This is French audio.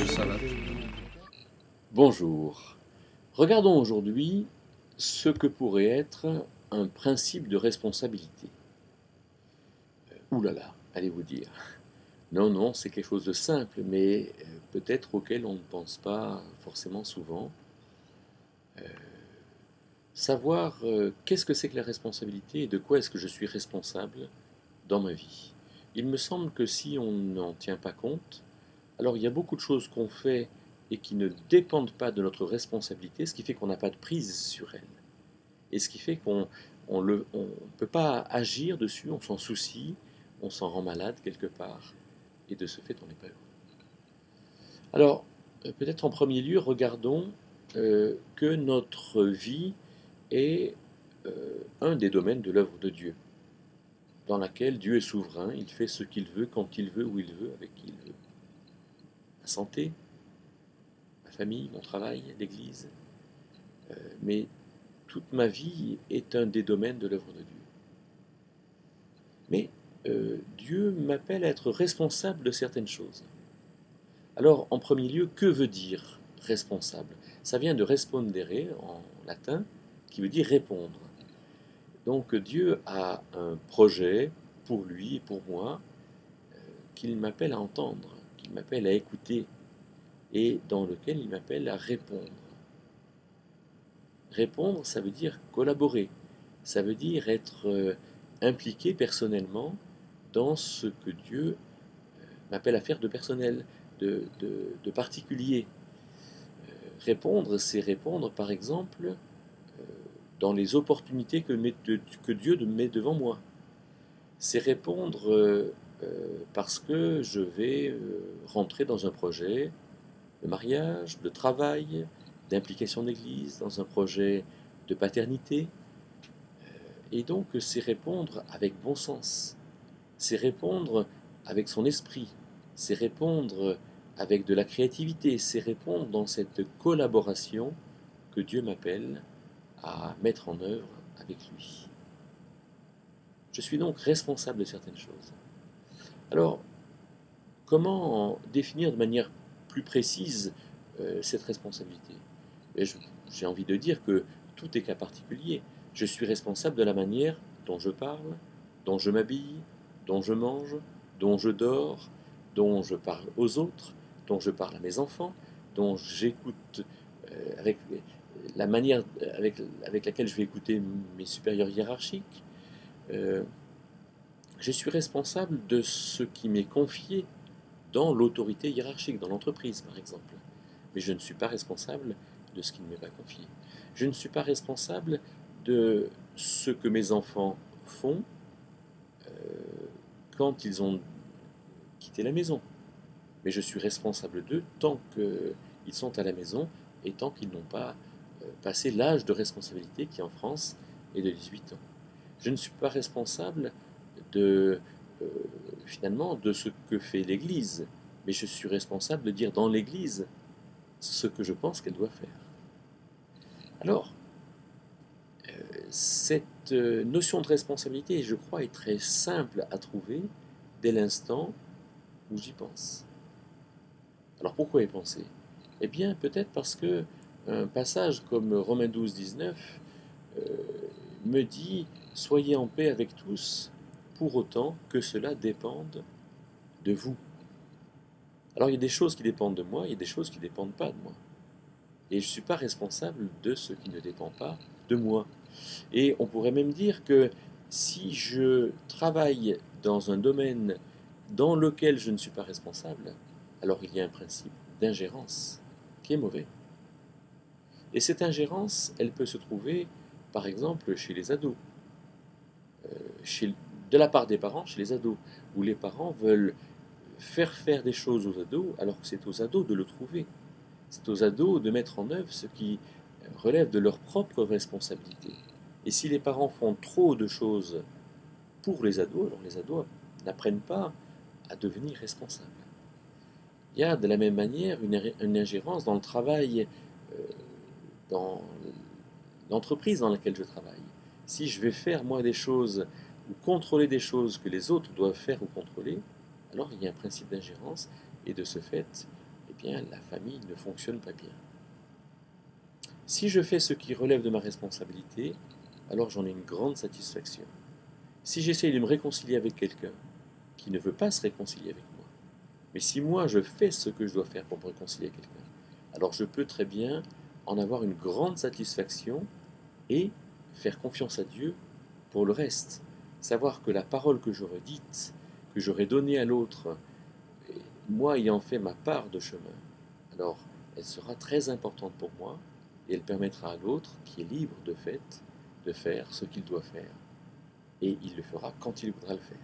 Ça va. Bonjour. Regardons aujourd'hui ce que pourrait être un principe de responsabilité. Ouh là là, allez-vous dire. Non, non, c'est quelque chose de simple, mais peut-être auquel on ne pense pas forcément souvent. Savoir qu'est-ce que c'est que la responsabilité et de quoi est-ce que je suis responsable dans ma vie. Il me semble que si on n'en tient pas compte, alors il y a beaucoup de choses qu'on fait et qui ne dépendent pas de notre responsabilité, ce qui fait qu'on n'a pas de prise sur elles. Et ce qui fait qu'on ne peut pas agir dessus, on s'en soucie, on s'en rend malade quelque part, et de ce fait on n'est pas heureux. Alors, peut-être en premier lieu, regardons que notre vie est un des domaines de l'œuvre de Dieu, dans laquelle Dieu est souverain, il fait ce qu'il veut, quand il veut, où il veut, avec qui il veut. Ma santé, ma famille, mon travail, l'Église, mais toute ma vie est un des domaines de l'œuvre de Dieu. Mais Dieu m'appelle à être responsable de certaines choses. Alors, en premier lieu, que veut dire responsable? Ça vient de respondere en latin, qui veut dire répondre. Donc Dieu a un projet pour lui et pour moi qu'il m'appelle à entendre, qu'il m'appelle à écouter et dans lequel il m'appelle à répondre. Répondre, ça veut dire collaborer, ça veut dire être impliqué personnellement dans ce que Dieu m'appelle à faire de personnel, de particulier. Répondre, c'est répondre par exemple dans les opportunités que Dieu met devant moi. C'est répondre parce que je vais rentrer dans un projet de mariage, de travail, d'implication d'église, dans un projet de paternité. Et donc c'est répondre avec bon sens, c'est répondre avec son esprit, c'est répondre avec de la créativité, c'est répondre dans cette collaboration que Dieu m'appelle à mettre en œuvre avec lui. Je suis donc responsable de certaines choses. Alors, comment définir de manière plus précise cette responsabilité? J'ai envie de dire que tout est cas particulier. Je suis responsable de la manière dont je parle, dont je m'habille, dont je mange, dont je dors, dont je parle aux autres, dont je parle à mes enfants, dont j'écoute avec la manière avec laquelle je vais écouter mes supérieurs hiérarchiques. Euh, je suis responsable de ce qui m'est confié dans l'autorité hiérarchique, dans l'entreprise par exemple. Mais je ne suis pas responsable de ce qui ne m'est pas confié. Je ne suis pas responsable de ce que mes enfants font euh, quand ils ont quitté la maison. Mais je suis responsable d'eux tant qu'ils sont à la maison et tant qu'ils n'ont pas passé l'âge de responsabilité qui en France est de 18 ans. Je ne suis pas responsable de, euh, finalement de ce que fait l'Église, mais je suis responsable de dire dans l'Église ce que je pense qu'elle doit faire. Alors, cette notion de responsabilité, je crois, est très simple à trouver dès l'instant où j'y pense. Alors pourquoi y penser? Eh bien, peut-être parce que un passage comme Romains 12, 19 euh, me dit soyez en paix avec tous, pour autant que cela dépende de vous. Alors il y a des choses qui dépendent de moi, il y a des choses qui ne dépendent pas de moi. Et je ne suis pas responsable de ce qui ne dépend pas de moi. Et on pourrait même dire que si je travaille dans un domaine dans lequel je ne suis pas responsable, alors il y a un principe d'ingérence qui est mauvais. Et cette ingérence, elle peut se trouver, par exemple, chez les ados, chez, de la part des parents chez les ados, où les parents veulent faire des choses aux ados, alors que c'est aux ados de le trouver. C'est aux ados de mettre en œuvre ce qui relève de leur propre responsabilité. Et si les parents font trop de choses pour les ados, alors les ados n'apprennent pas à devenir responsables. Il y a de la même manière une ingérence dans le travail, dans l'entreprise dans laquelle je travaille. Si je vais faire moi des choses ou contrôler des choses que les autres doivent faire ou contrôler, alors il y a un principe d'ingérence et de ce fait, eh bien, la famille ne fonctionne pas bien. Si je fais ce qui relève de ma responsabilité, alors j'en ai une grande satisfaction. Si j'essaye de me réconcilier avec quelqu'un qui ne veut pas se réconcilier avec moi, mais si moi je fais ce que je dois faire pour me réconcilier avec quelqu'un, alors je peux très bien en avoir une grande satisfaction et faire confiance à Dieu pour le reste. Savoir que la parole que j'aurais dite, que j'aurais donnée à l'autre, moi ayant fait ma part de chemin, alors elle sera très importante pour moi et elle permettra à l'autre, qui est libre de fait, de faire ce qu'il doit faire. Et il le fera quand il voudra le faire.